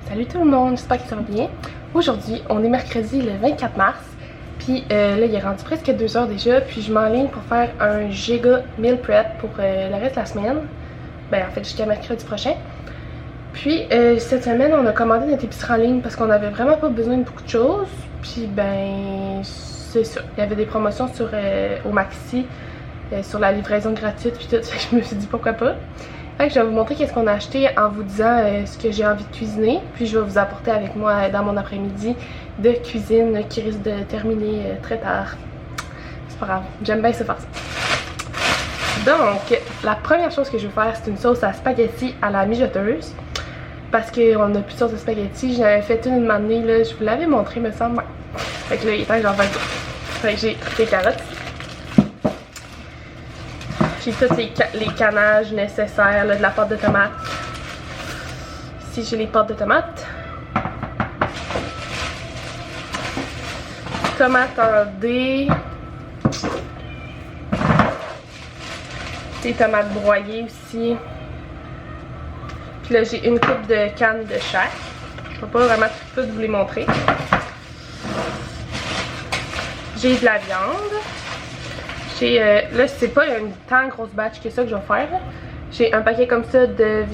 Salut tout le monde, j'espère que ça va bien. Aujourd'hui, on est mercredi le 24 mars. Puis là, il est rendu presque 2 heures déjà. Puis je m'enligne pour faire un giga meal prep pour le reste de la semaine. Ben en fait, jusqu'à mercredi prochain. Puis cette semaine, on a commandé notre épicerie en ligne parce qu'on n'avait vraiment pas besoin de beaucoup de choses. Puis ben, c'est ça. Il y avait des promotions sur, au Maxi, sur la livraison gratuite. Puis tout, je me suis dit pourquoi pas. Fait que je vais vous montrer qu'est-ce qu'on a acheté en vous disant ce que j'ai envie de cuisiner. Puis je vais vous apporter avec moi dans mon après-midi de cuisine qui risque de terminer très tard. C'est pas grave, j'aime bien ça faire ça. Donc, la première chose que je vais faire, c'est une sauce à spaghetti à la mijoteuse. Parce qu'on a plus de sauce à spaghetti. J'en avais fait une année, là, je vous l'avais montré, me semble. Ouais. Fait que là, il est temps que j'en fasse deux. Fait que j'ai des carottes. J'ai tous les canages nécessaires là, de la pâte de tomate. Ici j'ai les pâtes de tomates. Tomates en dés. Des tomates broyées aussi. Puis là j'ai une coupe de cannes de chaque. Je ne vais pas vraiment tout vous les montrer. J'ai de la viande. Là, c'est pas une tant grosse batch que ça que je vais faire. J'ai un paquet comme ça de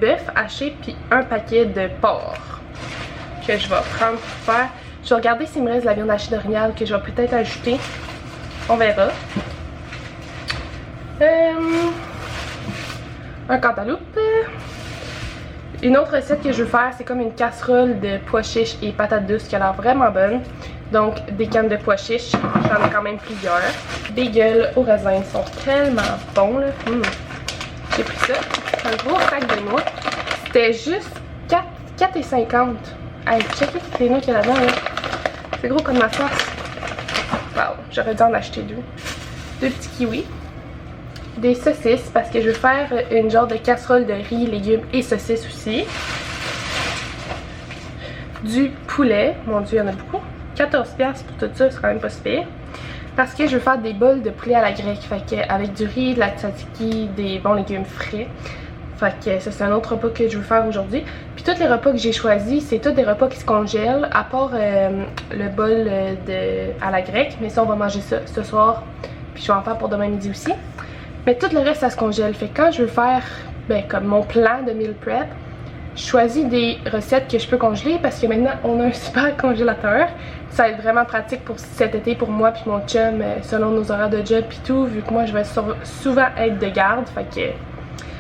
bœuf haché, puis un paquet de porc que je vais prendre pour faire. Je vais regarder s'il me reste de la viande hachée d'orignal que je vais peut-être ajouter. On verra. Un cantaloupe. Une autre recette que je veux faire, c'est comme une casserole de pois chiches et patates douces qui a l'air vraiment bonne. Donc, des cannes de pois chiches, j'en ai quand même plusieurs. Des gueules au raisin, ils sont tellement bons là. J'ai pris ça, un gros sac de noix. C'était juste 4,50. Hey, checkez toutes les noix qu'il y a là-dedans là. C'est gros comme ma sauce. Wow, j'aurais dû en acheter deux. Deux petits kiwis. Des saucisses parce que je veux faire une genre de casserole de riz, légumes et saucisses aussi. Du poulet, mon dieu, il y en a beaucoup. 14$ pour tout ça, c'est quand même pas si pire. Parce que je veux faire des bols de poulet à la grecque. Fait que avec du riz, de la tzatziki, des bons légumes frais. Fait que ça, c'est un autre repas que je veux faire aujourd'hui. Puis tous les repas que j'ai choisis, c'est tous des repas qui se congèlent. À part le bol à la grecque. Mais ça, on va manger ça ce soir. Puis je vais en faire pour demain midi aussi. Mais tout le reste, ça se congèle. Fait que quand je veux faire comme mon plan de meal prep, je choisis des recettes que je peux congeler parce que maintenant on a un super congélateur. Ça va être vraiment pratique pour cet été pour moi puis mon chum selon nos horaires de job puis tout, vu que moi je vais souvent être de garde. Fait que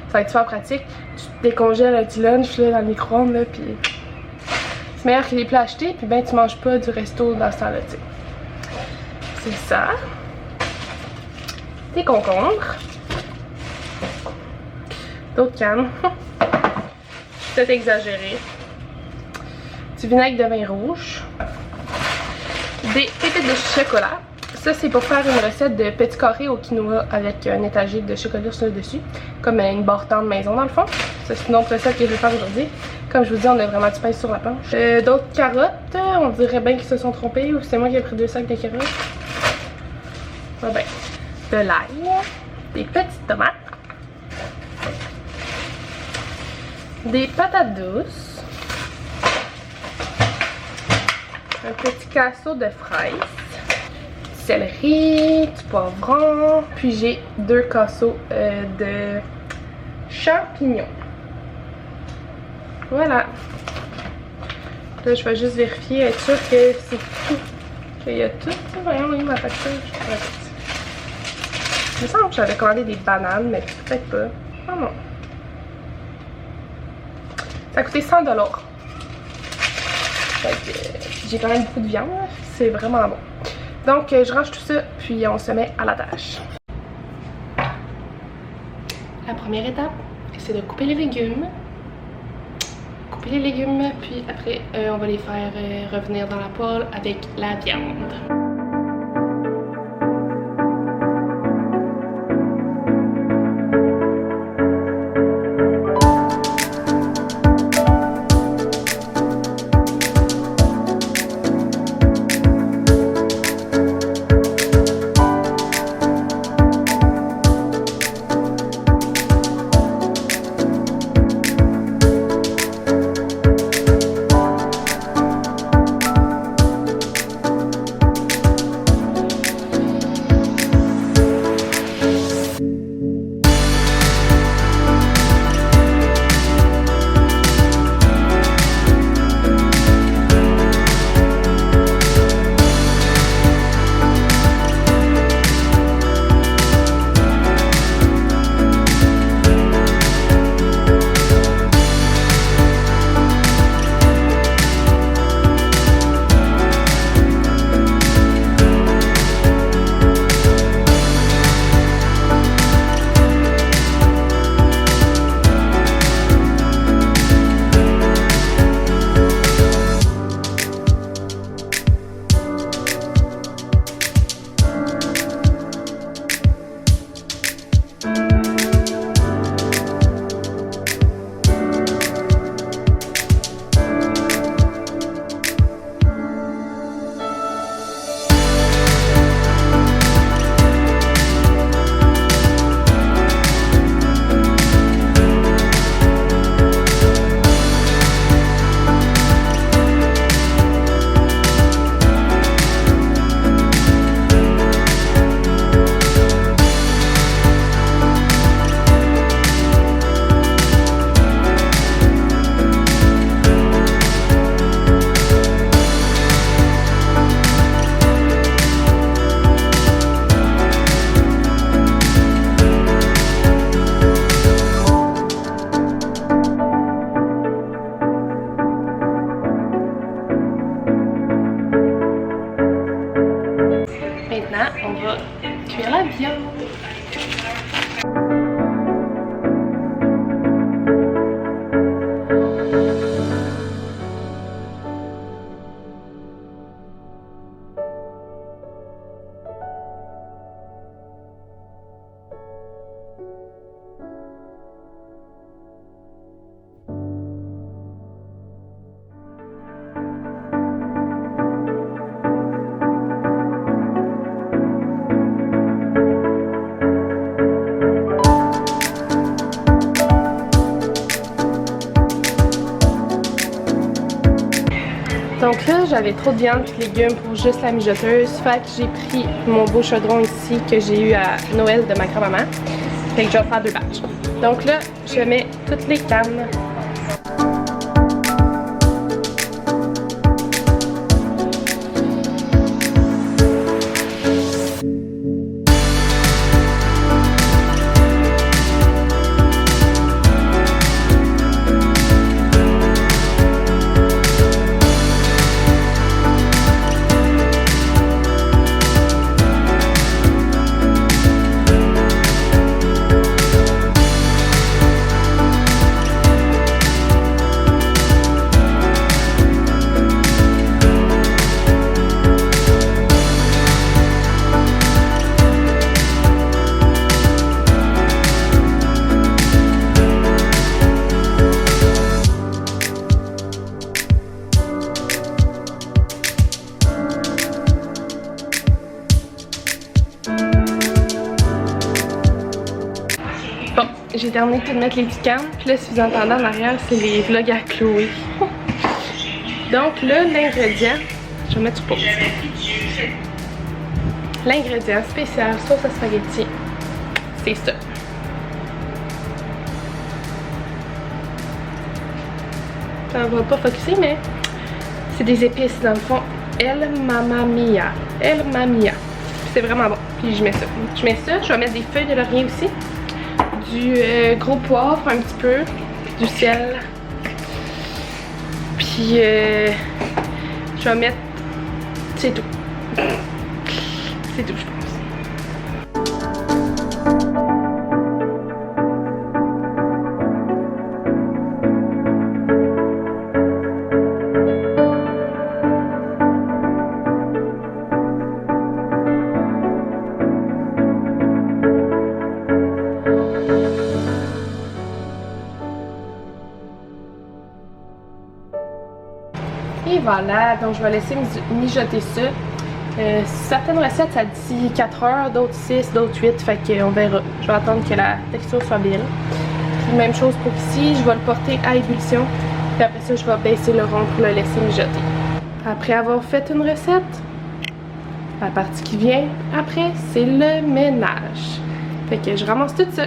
ça va être super pratique. Tu décongèles un petit lunch là, dans le micro-ondes là, puis c'est meilleur que les plats achetés, puis ben tu manges pas du resto dans ce temps-là, tu sais. C'est ça. Des concombres. D'autres cannes. Peut-être exagéré. Du vinaigre de vin rouge. Des pépites de chocolat. Ça, c'est pour faire une recette de petits carrés au quinoa avec un étagé de chocolat sur le dessus. Comme une barre tendre maison dans le fond. Ça, c'est une autre recette que je vais faire aujourd'hui. Comme je vous dis, on a vraiment du pain sur la planche. D'autres carottes. On dirait bien qu'ils se sont trompés. Ou c'est moi qui ai pris 2 sacs de carottes. Ah ben. De l'ail. Des petites tomates. Des patates douces, un petit casseau de fraises, du céleri, du poivron, puis j'ai 2 casseaux de champignons. Voilà. Là, je vais juste vérifier, être sûre que c'est tout. Qu'il y a tout. Voyons, oui, ma facture. Il me semble que j'avais commandé des bananes, mais peut-être pas. Oh non. Ça a coûté 100$. J'ai quand même beaucoup de viande, c'est vraiment bon. Donc je range tout ça, puis on se met à la tâche. La première étape, c'est de couper les légumes. Couper les légumes, puis après on va les faire revenir dans la poêle avec la viande. on va cuire la viande. Donc là, j'avais trop de viande et de légumes pour juste la mijoteuse. Fait que j'ai pris mon beau chaudron ici que j'ai eu à Noël de ma grand-maman. Fait que je vais faire 2 batchs. Donc là, je mets toutes les cannes. Bon, j'ai terminé de mettre les petites cannes. Puis là, si vous entendez en arrière, c'est les vlogs à Chloé. Donc là, l'ingrédient, je vais mettre sur pause. L'ingrédient spécial sauce à spaghetti, c'est ça. Ça va pas focuser, mais c'est des épices dans le fond. El Mamma Mia. El Mamma Mia. C'est vraiment bon. Puis je mets ça. Je mets ça. Je vais mettre des feuilles de laurier aussi. Du gros poivre un petit peu. Du sel. Puis je vais mettre... C'est tout. C'est tout, je pense. Et voilà, donc je vais laisser mijoter ça. Certaines recettes ça dit 4 heures, d'autres 6, d'autres 8, fait qu'on verra. Je vais attendre que la texture soit belle. Puis même chose pour ici, je vais le porter à ébullition. Puis après ça, je vais baisser le rond pour le laisser mijoter. Après avoir fait une recette, la partie qui vient après, c'est le ménage. Fait que je ramasse tout ça.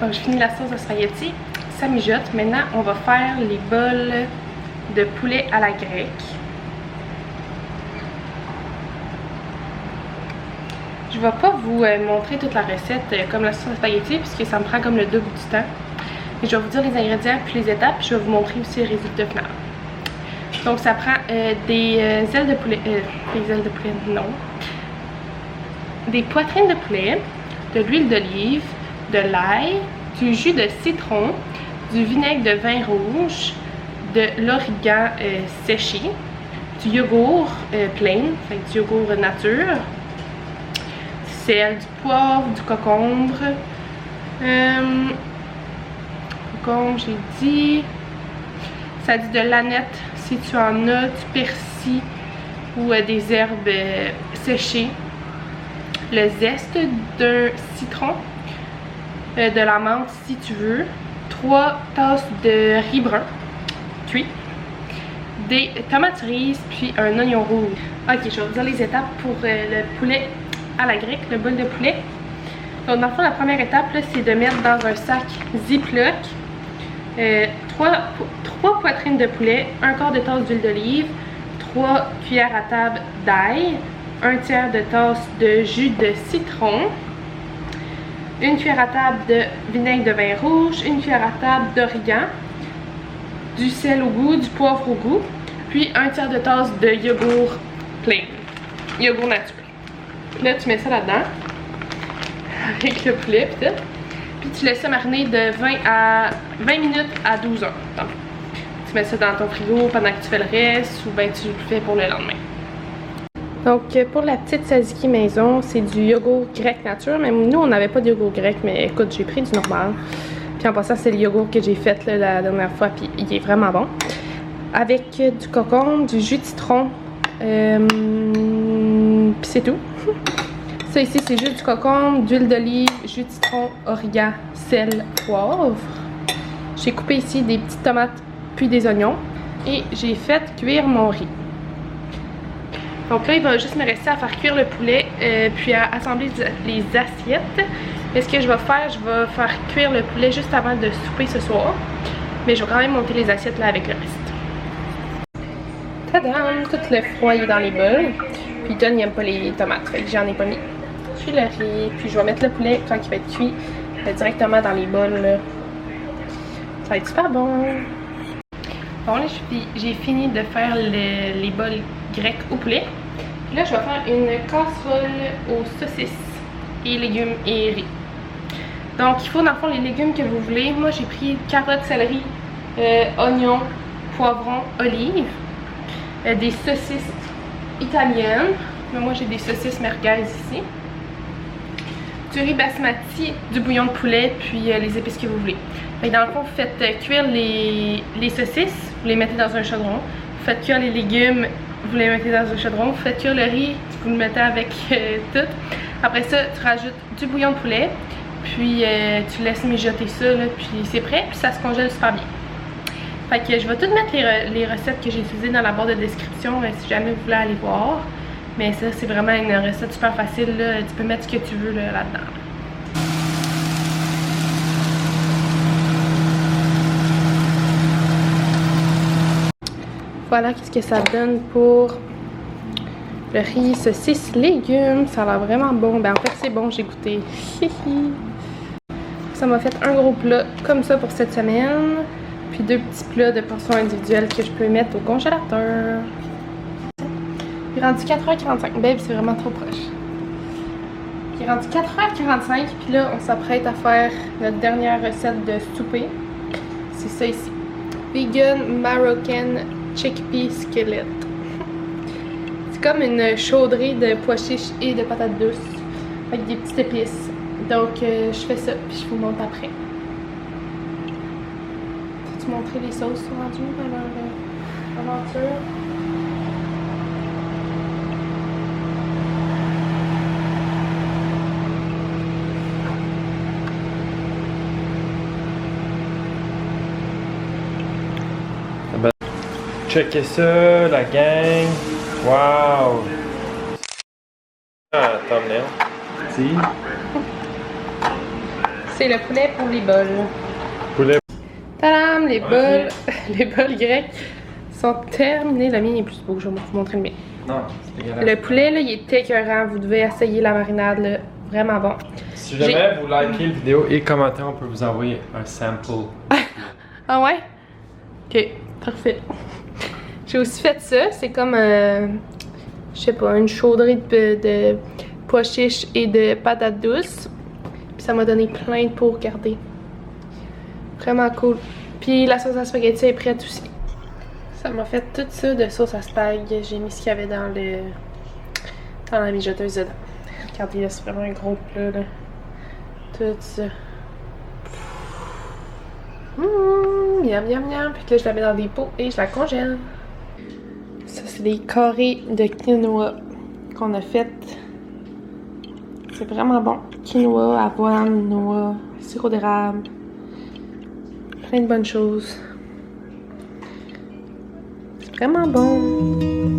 Donc je finis la sauce de spaghetti, ça mijote. Maintenant, on va faire les bols de poulet à la grecque. Je vais pas vous montrer toute la recette comme la sauce à spaghetti puisque ça me prend comme le double du temps. Et je vais vous dire les ingrédients puis les étapes, puis je vais vous montrer aussi le résultat final. Donc ça prend des ailes de poulet, des ailes de poulet, non. Des poitrines de poulet, de l'huile d'olive, de l'ail, du jus de citron, du vinaigre de vin rouge, de l'origan séché, du yogourt plain, fait du yogourt nature, du sel, du poivre, du concombre, concombre j'ai dit, ça dit de l'aneth si tu en as, du persil ou des herbes séchées, le zeste d'un citron, de la menthe si tu veux, 3 tasses de riz brun cuit, des tomates cerises, puis un oignon rouge. Ok, je vais vous dire les étapes pour le poulet à la grecque, le bol de poulet. Donc dans le fond, la première étape, c'est de mettre dans un sac Ziploc 3 poitrines de poulet, 1/4 de tasse d'huile d'olive, 3 cuillères à table d'ail, 1/3 de tasse de jus de citron, 1 cuillère à table de vinaigre de vin rouge, 1 cuillère à table d'origan, du sel au goût, du poivre au goût, puis 1/3 de tasse de yogourt plain, yogourt nature. Là, tu mets ça là-dedans. Avec le poulet pis tout. Puis tu laisses ça mariner de 20 minutes à 12 heures. Donc, tu mets ça dans ton frigo pendant que tu fais le reste ou ben tu le fais pour le lendemain. Donc pour la petite tzatziki maison, c'est du yogourt grec nature. Même nous, on n'avait pas de yogourt grec, mais écoute, j'ai pris du normal. Puis en passant, c'est le yogourt que j'ai fait là, la dernière fois, puis il est vraiment bon. Avec du cocon, du jus de citron, puis c'est tout. Ça ici, c'est juste du cocon, d'huile d'olive, jus de citron, origan, sel, poivre. J'ai coupé ici des petites tomates puis des oignons. Et j'ai fait cuire mon riz. Donc là, il va juste me rester à faire cuire le poulet puis à assembler les assiettes. Mais ce que je vais faire cuire le poulet juste avant de souper ce soir. Mais je vais quand même monter les assiettes là avec le reste. Tadam! Tout le froid est dans les bols. Puis Don, il n'aime pas les tomates, fait que j'en ai pas mis. Puis le riz, puis je vais mettre le poulet quand il va être cuit directement dans les bols. Là. Ça va être super bon. Bon, là, j'ai fini de faire les bols grecs au poulet. Puis là, je vais faire une casserole aux saucisses et légumes et riz. Donc, il faut dans le fond les légumes que vous voulez. Moi, j'ai pris carottes, céleri, oignons, poivrons, olives, des saucisses italiennes. Mais moi, j'ai des saucisses merguez ici. Du riz basmati, du bouillon de poulet, puis les épices que vous voulez. Fait que dans le fond, vous faites cuire les saucisses, vous les mettez dans un chaudron. Vous faites cuire les légumes, vous les mettez dans un chaudron. Vous faites cuire le riz, vous le mettez avec tout. Après ça, tu rajoutes du bouillon de poulet, puis tu laisses mijoter ça, là, puis c'est prêt, puis ça se congèle super bien. Fait que je vais tout mettre les recettes que j'ai utilisées dans la barre de description si jamais vous voulez aller voir. Mais ça, c'est vraiment une recette super facile, là. Tu peux mettre ce que tu veux là-dedans. Voilà qu'est-ce que ça donne pour le riz, saucisses, légumes. Ça a l'air vraiment bon. Ben en fait, c'est bon, j'ai goûté. Ça m'a fait un gros plat comme ça pour cette semaine. Puis 2 petits plats de portions individuelles que je peux mettre au congélateur. Il est rendu 4h45. Babe, c'est vraiment trop proche. Il est rendu 4h45. Puis là, on s'apprête à faire notre dernière recette de souper. C'est ça ici. Vegan Moroccan Chickpea Skillet. C'est comme une chaudrée de pois chiches et de patates douces. Avec des petites épices. Donc, je fais ça. Puis je vous montre après. Peux-tu montrer les sauces sont rendues dans leur aventure? Checkez ça, la gang. Wow! Ah, thumbnail. Si. C'est le poulet pour les bols. Poulet. Tadam! Les bols, les bols grecs sont terminés. Le mien est plus beau, je vais vous montrer le mien. Non, c'est dégueulasse. Le poulet, là, il est écœurant. Vous devez essayer la marinade, là. Vraiment bon. Si jamais vous likez la vidéo et commentez, on peut vous envoyer un sample. Ah ouais? Ok, parfait. J'ai aussi fait ça. C'est comme, je sais pas, une chaudrée de pois chiches et de patates douces. Puis ça m'a donné plein de peau, regardez. Vraiment cool. Puis la sauce à spaghetti est prête aussi. Ça m'a fait tout ça de sauce à spag. J'ai mis ce qu'il y avait dans la mijoteuse dedans. Regardez là, c'est vraiment un gros plat là. Tout ça. Miam miam miam. Puis là je la mets dans des pots et je la congèle. Ça c'est des carrés de quinoa qu'on a fait. C'est vraiment bon. Quinoa, avoine, noix, sirop d'érable. Plein de bonnes choses. C'est vraiment bon.